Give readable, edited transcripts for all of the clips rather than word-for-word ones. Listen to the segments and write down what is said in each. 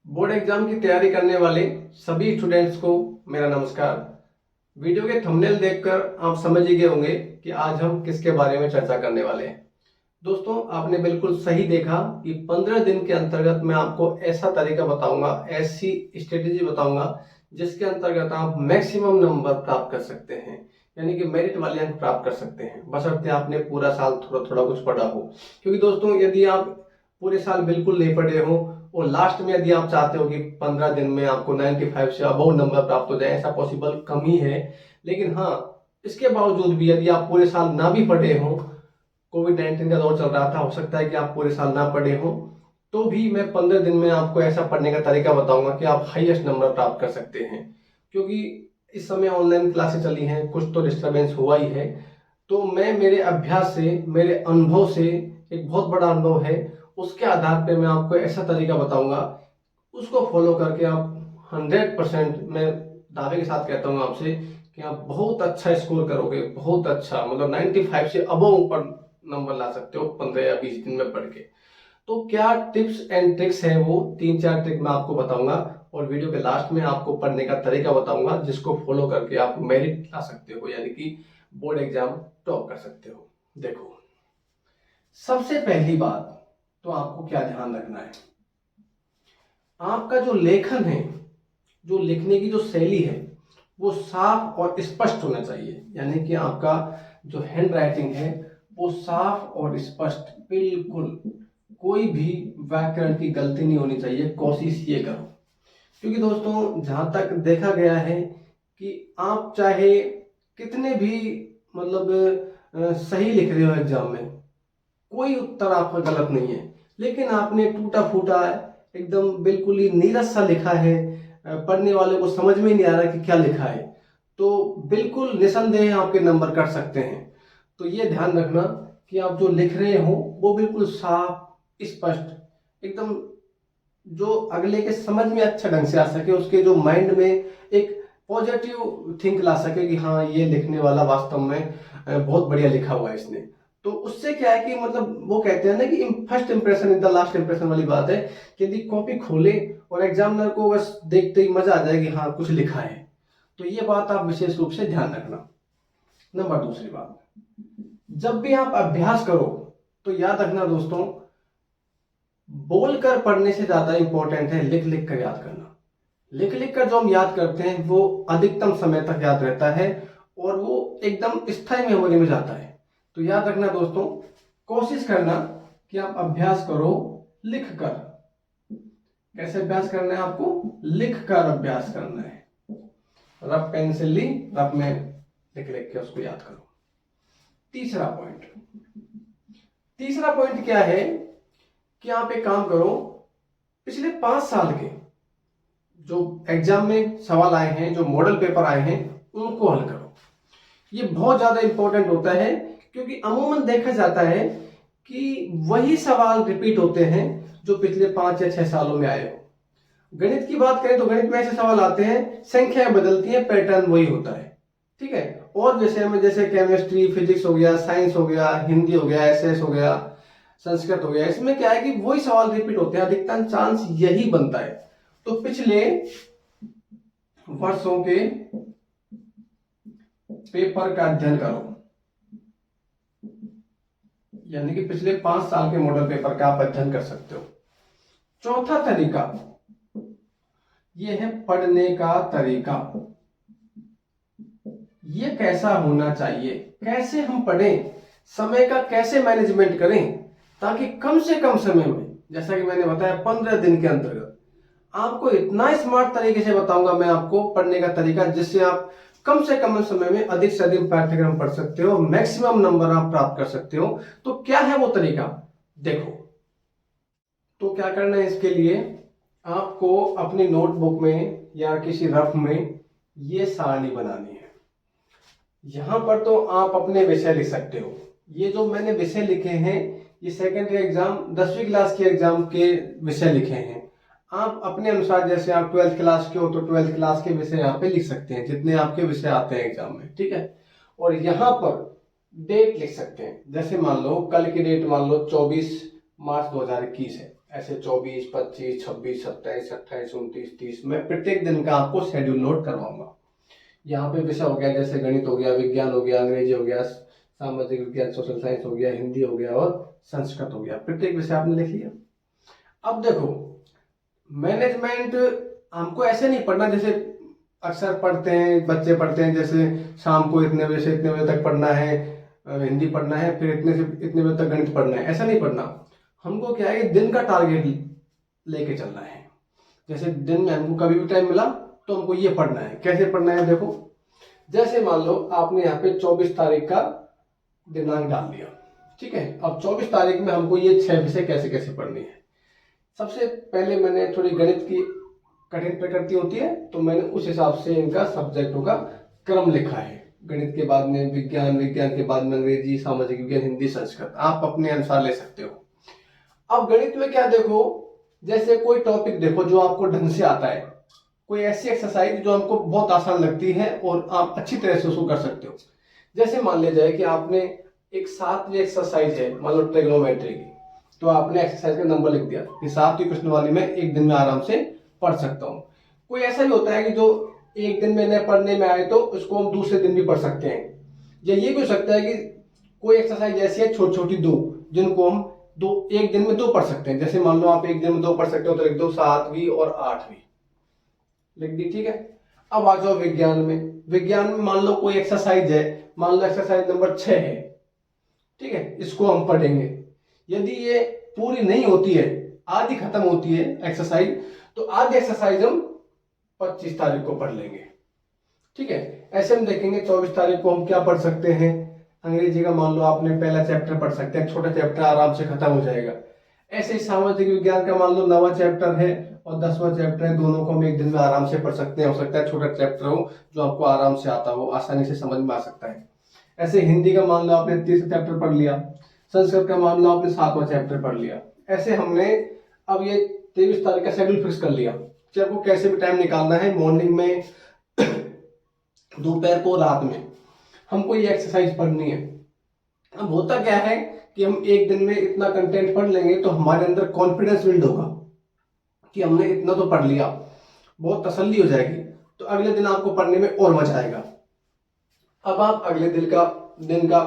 Board exam की तैयारी करने वाले सभी स्टूडेंट्स को मेरा नमस्कार। वीडियो के थंबनेल देखकर आप समझ ही गए होंगे कि आज हम किसके बारे में चर्चा करने वाले हैं। दोस्तों, आपने बिल्कुल सही देखा कि 15 दिन के अंतर्गत मैं आपको ऐसा तरीका बताऊंगा, ऐसी स्ट्रेटेजी बताऊंगा जिसके अंतर्गत आप मैक्सिमम नंबर प्राप्त कर सकते हैं, यानी कि मेरिट वाले अंक प्राप्त कर सकते हैं, बशर्ते आपने पूरा साल थोड़ा थोड़ा कुछ पढ़ा हो। क्योंकि दोस्तों, यदि आप पूरे साल बिल्कुल नहीं पढ़े हो और लास्ट में यदि आप चाहते हो कि 15 दिन में आपको 95 से अबव नंबर प्राप्त हो जाए, ऐसा पॉसिबल कम ही है। लेकिन हाँ, इसके बावजूद भी यदि आप पूरे साल ना भी पढ़े हो, कोविड-19 का दौर चल रहा था, हो सकता है कि आप पूरे साल ना पढ़े हो, तो भी मैं 15 दिन में आपको ऐसा पढ़ने का तरीका बताऊंगा कि आप हाईएस्ट नंबर प्राप्त कर सकते हैं। क्योंकि इस समय ऑनलाइन क्लासेस चली हैं, कुछ तो डिस्टरबेंस हुआ ही है। तो मैं मेरे अभ्यास से, मेरे अनुभव से, एक बहुत बड़ा अनुभव है, उसके आधार पे मैं आपको ऐसा तरीका बताऊंगा, उसको फॉलो करके आप 100%, मैं दावे के साथ कहता हूं आपसे कि आप बहुत अच्छा स्कोर करोगे, बहुत अच्छा, मतलब 95 से अबव ऊपर नंबर ला सकते हो 15 या 20 दिन में पढ़ के। तो क्या टिप्स एंड ट्रिक्स हैं, वो 3-4 ट्रिक मैं आपको बताऊंगा और वीडियो के लास्ट में आपको पढ़ने का तरीका बताऊंगा जिसको फॉलो करके आप मेरिट ला सकते हो, यानी कि बोर्ड एग्जाम टॉप कर सकते हो। देखो, सबसे पहली बात तो आपको क्या ध्यान रखना है, आपका जो लेखन है, जो लिखने की जो शैली है, वो साफ और स्पष्ट होना चाहिए। यानी कि आपका जो हैंड राइटिंग है वो साफ और स्पष्ट, बिल्कुल कोई भी व्याकरण की गलती नहीं होनी चाहिए, कोशिश ये करो। क्योंकि दोस्तों, जहां तक देखा गया है कि आप चाहे कितने भी, मतलब सही लिख रहे हो एग्जाम में, कोई उत्तर आपका गलत नहीं है, लेकिन आपने टूटा फूटा, एकदम बिल्कुल ही नीरस सा लिखा है, पढ़ने वाले को समझ में नहीं आ रहा कि क्या लिखा है, तो बिल्कुल निसंदेह आपके नंबर कट सकते हैं। तो ये ध्यान रखना कि आप जो लिख रहे हो वो बिल्कुल साफ, स्पष्ट, एकदम, जो अगले के समझ में अच्छा ढंग से आ सके, उसके जो माइंड में एक पॉजिटिव थिंक ला सके कि हाँ, ये लिखने वाला वास्तव में बहुत बढ़िया लिखा हुआ है इसने। तो उससे क्या है कि, मतलब वो कहते हैं ना कि first impression is the last impression वाली बात है कि यदि कॉपी खोले और एग्जामिनर को बस देखते ही मजा आ जाए कि हाँ, कुछ लिखा है। तो ये बात आप विशेष रूप से ध्यान रखना। नंबर दूसरी बात, जब भी आप अभ्यास करो तो याद रखना दोस्तों, बोलकर पढ़ने से ज्यादा इंपॉर्टेंट है लिख लिख कर याद करना। लिख लिख कर जो हम याद करते हैं वो अधिकतम समय तक याद रहता है और वो एकदम स्थायी मेमोरी में जाता है। तो याद रखना दोस्तों, कोशिश करना कि आप अभ्यास करो लिख कर। कैसे अभ्यास करना है आपको? लिख कर अभ्यास करना है। रफ पेंसिल ली, रफ में लिख लिख के उसको याद करो। तीसरा पॉइंट, तीसरा पॉइंट क्या है कि आप एक काम करो, पिछले 5 साल के जो एग्जाम में सवाल आए हैं, जो मॉडल पेपर आए हैं, उनको हल करो। ये बहुत ज्यादा इंपॉर्टेंट होता है क्योंकि अमूमन देखा जाता है कि वही सवाल रिपीट होते हैं जो पिछले 5 या 6 सालों में आए हो। गणित की बात करें तो गणित में ऐसे सवाल आते हैं, संख्याएं बदलती हैं, पैटर्न वही होता है, ठीक है। और विषय में जैसे केमिस्ट्री, फिजिक्स हो गया, साइंस हो गया, हिंदी हो गया, एसएस हो गया, संस्कृत हो गया, इसमें क्या है कि वही सवाल रिपीट होते हैं, अधिकतर चांस यही बनता है। तो पिछले वर्षों के पेपर का अध्ययन करो, यानी कि पिछले 5 साल के मॉडल पेपर का आप अध्ययन कर सकते हो। चौथा तरीका ये है पढ़ने का तरीका। ये कैसा होना चाहिए, कैसे हम पढ़ें, समय का कैसे मैनेजमेंट करें ताकि कम से कम समय में, जैसा कि मैंने बताया 15 दिन के अंतर्गत, आपको इतना स्मार्ट तरीके से बताऊंगा मैं आपको पढ़ने का तरीका, जिससे आप कम से कम समय में अधिक से अधिक पाठ्यक्रम पढ़ सकते हो, मैक्सिमम नंबर आप प्राप्त कर सकते हो। तो क्या है वो तरीका? देखो, तो क्या करना है इसके लिए, आपको अपनी नोटबुक में या किसी रफ में ये सारणी बनानी है। यहां पर तो आप अपने विषय लिख सकते हो। ये जो मैंने विषय लिखे हैं, ये सेकेंडरी एग्जाम 10वीं क्लास के एग्जाम के विषय लिखे हैं। आप अपने अनुसार, जैसे आप 12th क्लास के हो तो 12th क्लास के विषय यहाँ पे लिख सकते हैं, जितने आपके विषय आते हैं एग्जाम में, ठीक है। और यहाँ पर डेट लिख सकते हैं, जैसे मान लो कल की डेट मान लो 24 मार्च 2021 है, ऐसे 24, 25, 26, 27, 28, 29, 30 मैं प्रत्येक दिन का आपको शेड्यूल नोट करवाऊंगा। यहाँ पे विषय हो गया जैसे गणित हो गया, विज्ञान हो गया, अंग्रेजी हो गया, सामाजिक विज्ञान, सोशल साइंस हो गया, हिंदी हो गया और संस्कृत हो गया। प्रत्येक विषय आपने लिख लिया। अब देखो, मैनेजमेंट हमको ऐसे नहीं पढ़ना जैसे अक्सर पढ़ते हैं, बच्चे पढ़ते हैं, जैसे शाम को इतने बजे से इतने बजे तक पढ़ना है, हिंदी पढ़ना है, फिर इतने से इतने बजे तक गणित पढ़ना है। ऐसा नहीं पढ़ना। हमको क्या है कि दिन का टारगेट लेके चलना है। जैसे दिन में हमको कभी भी टाइम मिला तो हमको ये पढ़ना है। कैसे पढ़ना है देखो, जैसे मान लो आपने यहाँ पे 24 तारीख का दिनांक डाल दिया, ठीक है। अब 24 तारीख में हमको ये 6 विषय कैसे कैसे पढ़नी है। सबसे पहले मैंने थोड़ी गणित की कठिन प्रकृति होती है तो मैंने उस हिसाब से इनका सब्जेक्टों का क्रम लिखा है। गणित के बाद में विज्ञान, विज्ञान के बाद में अंग्रेजी, सामाजिक विज्ञान, हिंदी, संस्कृत, आप अपने अनुसार ले सकते हो। अब गणित में क्या देखो, जैसे कोई टॉपिक देखो जो आपको ढंग से आता है, कोई ऐसी एक्सरसाइज जो आपको बहुत आसान लगती है और आप अच्छी तरह से उसको कर सकते हो। जैसे मान लिया जाए कि आपने एक 7वीं एक्सरसाइज है, मान लो ट्रिग्नोमेट्री की, तो आपने एक्सरसाइज का नंबर लिख दिया कि 7वीं प्रश्न वाली मैं एक दिन में आराम से पढ़ सकता हूँ। कोई ऐसा भी होता है कि जो एक दिन में न पढ़ने में आए तो उसको हम दूसरे दिन भी पढ़ सकते हैं। या ये भी हो सकता है कि कोई एक्सरसाइज ऐसी है छोटी छोटी दो, जिनको हम एक दिन में 2 पढ़ सकते हैं। जैसे मान लो आप एक दिन में 2 पढ़ सकते हो तो लिख दो 7वीं और 8वीं, लिख दी, ठीक है। अब आ जाओ विज्ञान में। विज्ञान में मान लो कोई एक्सरसाइज है, मान लो एक्सरसाइज नंबर 6 है, ठीक है, इसको हम पढ़ेंगे। यदि ये पूरी नहीं होती है, आधी खत्म होती है एक्सरसाइज, तो आधी एक्सरसाइज हम 25 तारीख को पढ़ लेंगे, ठीक है। ऐसे हम देखेंगे 24 तारीख को हम क्या पढ़ सकते हैं। अंग्रेजी का मान लो आपने पहला चैप्टर पढ़ सकते हैं, छोटा चैप्टर आराम से खत्म हो जाएगा। ऐसे ही सामाजिक विज्ञान का मान लो 9वां चैप्टर है और 10वां चैप्टर है, दोनों को हम एक दिन में आराम से पढ़ सकते हैं। हो सकता है छोटा चैप्टर हो जो आपको आराम से आता हो, आसानी से समझ में आ सकता है। ऐसे हिंदी का मान लो आपने 30वां चैप्टर पढ़ लिया, संस्कृत का मान लो आपने 7वां चैप्टर पढ़ लिया। ऐसे हमने अब ये 23 तारीख का शेड्यूल फिक्स कर लिया कि आपको कैसे भी टाइम निकालना है, मॉर्निंग में, दोपहर को, रात में हमको ये एक्सरसाइज पढ़नी है। अब होता क्या है कि हम एक दिन में इतना कंटेंट पढ़ लेंगे तो हमारे अंदर कॉन्फिडेंस बिल्ड होगा कि हमने इतना तो पढ़ लिया, बहुत तसल्ली हो जाएगी, तो अगले दिन आपको पढ़ने में और मजा आएगा। अब आप अगले दिन का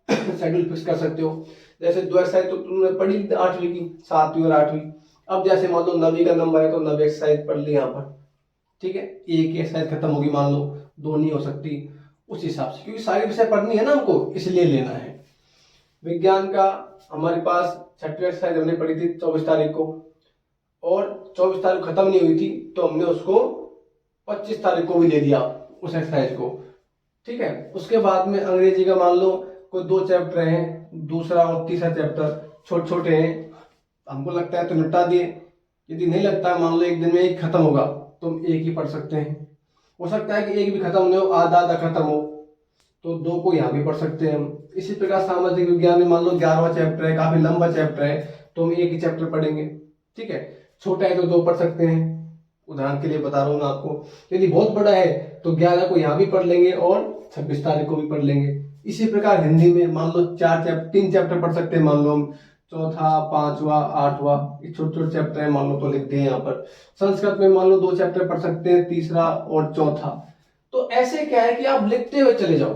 शेड्यूल फिक्स कर सकते हो। जैसे 2 एक्सरसाइज तो तुमने पढ़ी 8वीं की, 7वीं और 8वीं। अब जैसे मान लो 9वीं का नंबर है तो 9वीं एक्सरसाइज पढ़ ली यहाँ पर, ठीक है। एक एक्सरसाइज खत्म होगी, मान लो 2 नहीं हो सकती, उस हिसाब से, क्योंकि सारी विषय पढ़नी है ना हमको, इसलिए लेना है। विज्ञान का हमारे पास 6वीं एक्सरसाइज हमने पढ़ी थी 24 तारीख को, और 24 तारीख खत्म नहीं हुई थी तो हमने उसको 25 तारीख को भी ले दिया उस एक्सरसाइज को, ठीक है। उसके बाद में अंग्रेजी का मान लो कोई 2 चैप्टर हैं, दूसरा और तीसरा चैप्टर छोटे छोटे हैं, हमको लगता है तो निपटा दिए। यदि नहीं लगता, मान लो एक दिन में एक खत्म होगा तो हम एक ही पढ़ सकते हैं। हो सकता है कि एक भी खत्म नहीं हो, आधा आधा खत्म हो, तो 2 को यहाँ भी पढ़ सकते हैं हम। इसी प्रकार सामाजिक विज्ञान में मान लो 11वां चैप्टर है, काफी लंबा चैप्टर है, तो हम एक ही चैप्टर पढ़ेंगे, ठीक है। छोटा है तो 2 पढ़ सकते हैं, उदाहरण के लिए बता रहा हूँ मैं आपको। यदि बहुत बड़ा है तो 11 को यहाँ भी पढ़ लेंगे और 26 तारीख को भी पढ़ लेंगे। इसी प्रकार हिंदी में मान लो 3 चैप्टर पढ़ सकते हैं, मान लो हम 4था, 5वां, 8वां, ये छोटे छोटे चैप्टर है, मान लो तो लिख दिए यहाँ पर। संस्कृत में मान लो 2 चैप्टर पढ़ सकते हैं, तीसरा और चौथा। तो ऐसे क्या है कि आप लिखते हुए चले जाओ,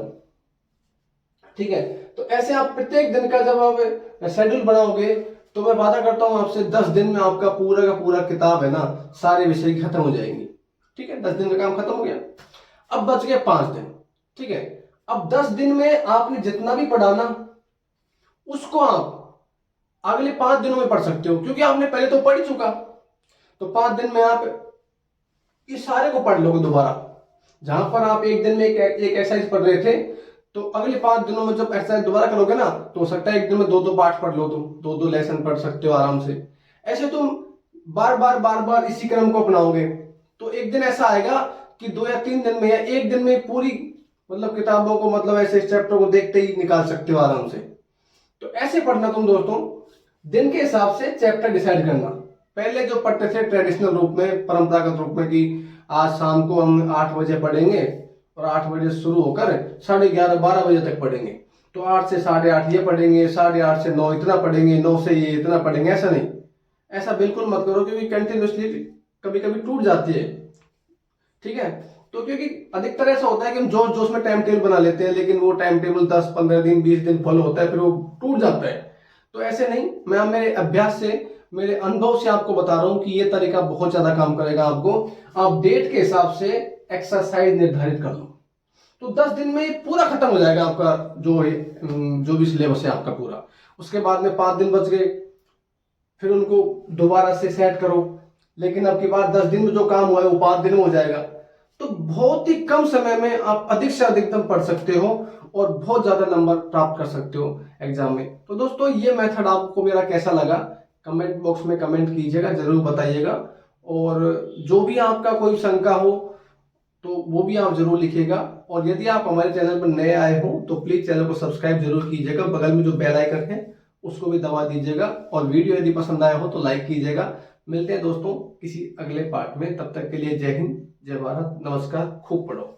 ठीक है। तो ऐसे आप प्रत्येक दिन का जब आप शेड्यूल बनाओगे तो मैं वादा करता हूं आपसे 10 दिन में आपका पूरा का पूरा किताब है ना, सारे विषय की खत्म हो जाएंगी, ठीक है। 10 दिन का काम खत्म हो गया। अब बच गए 5 दिन, ठीक है। अब 10 दिन में आपने जितना भी पढ़ा ना, उसको आप अगले 5 दिनों में पढ़ सकते हो, क्योंकि आपने पहले तो पढ़ ही चुका। तो 5 दिन में आप इस सारे को पढ़ लोगे दोबारा। जहां पर आप एक दिन में एक एक्सरसाइज पढ़ रहे थे, तो अगले 5 दिनों में जब एक्सरसाइज दोबारा करोगे ना, तो हो सकता है एक दिन में 2 पाठ पढ़ लो, तुम 2 लेसन पढ़ सकते हो आराम से। ऐसे तुम बार बार इसी क्रम को अपनाओगे तो एक दिन ऐसा आएगा कि 2 या 3 दिन में या एक दिन में पूरी किताबों को ऐसे चैप्टर को देखते ही निकाल सकते हो आराम से। तो ऐसे पढ़ना तुम दोस्तों, दिन के हिसाब से चैप्टर डिसाइड करना। पहले जो पढ़ते थे ट्रेडिशनल रूप में, परंपरागत रूप में, कि आज शाम को हम 8 बजे पढ़ेंगे और 8 बजे शुरू होकर 11:30 12 बजे तक पढ़ेंगे, तो 8 से 8:30 ये पढ़ेंगे, 8:30 से 9 इतना पढ़ेंगे, 9 से ये इतना पढ़ेंगे, ऐसा नहीं। ऐसा बिल्कुल मत करो, क्योंकि कंटिन्यूसली कभी कभी टूट जाती है। ठीक है, तो क्योंकि अधिकतर ऐसा होता है कि हम जोश जोश में टाइम टेबल बना लेते हैं, लेकिन वो टाइम टेबल 10-15 दिन 20 दिन फॉलो होता है, फिर वो टूट जाता है। तो ऐसे नहीं, मैं मेरे अभ्यास से, मेरे अनुभव से आपको बता रहा हूं कि ये तरीका बहुत ज्यादा काम करेगा आपको। आप डेट के हिसाब से एक्सरसाइज निर्धारित कर लो, तो 10 दिन में ये पूरा खत्म हो जाएगा आपका जो भी सिलेबस है आपका पूरा। उसके बाद में 5 दिन बच गए, फिर उनको दोबारा से सेट करो, लेकिन अब की बात 10 दिन में जो काम हुआ है वो 5 दिन में हो जाएगा। तो बहुत ही कम समय में आप अधिक से अधिकतम पढ़ सकते हो और बहुत ज्यादा नंबर प्राप्त कर सकते हो एग्जाम में। तो दोस्तों, ये मेथड आपको मेरा कैसा लगा कमेंट बॉक्स में कमेंट कीजिएगा, जरूर बताइएगा। और जो भी आपका कोई शंका हो तो वो भी आप जरूर लिखिएगा। और यदि आप हमारे चैनल पर नए आए हो तो प्लीज चैनल को सब्सक्राइब जरूर कीजिएगा, बगल में जो बेल आइकन है उसको भी दबा दीजिएगा, और वीडियो यदि पसंद आया हो तो लाइक कीजिएगा। मिलते हैं दोस्तों किसी अगले पार्ट में, तब तक के लिए जय हिंद, जय भारत, नमस्कार, खूब पढ़ो।